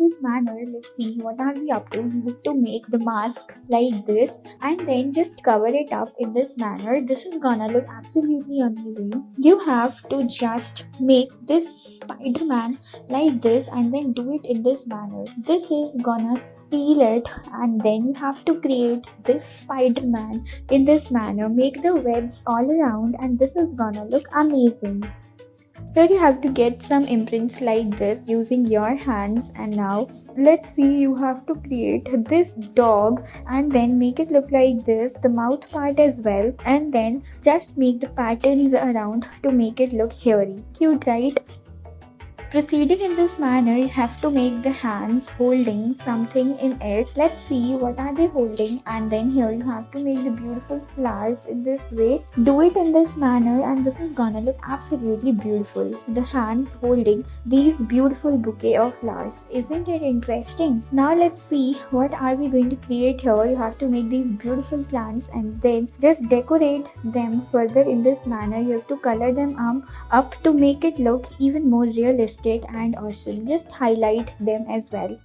this manner, let's see what are we up to. You have to make the mask like this and then just cover it up in this manner. This is gonna look absolutely amazing. You have to just make this Spider-Man like this and then do it in this manner. This is gonna steal it, and then you have to create this Spider-Man in this manner. Make the webs all around, and this is gonna look amazing. Here you have to get some imprints like this using your hands, and now let's see, you have to create this dog and then make it look like this, the mouth part as well, and then just make the patterns around to make it look hairy. Cute, right? Proceeding in this manner, you have to make the hands holding something in it. Let's see what are they holding, and then here you have to make the beautiful flowers in this way. Do it in this manner, and this is gonna look absolutely beautiful. The hands holding these beautiful bouquet of flowers. Isn't it interesting? Now let's see what are we going to create here. You have to make these beautiful plants and then just decorate them further in this manner. You have to color them up to make it look even more realistic and awesome. Just highlight them as well.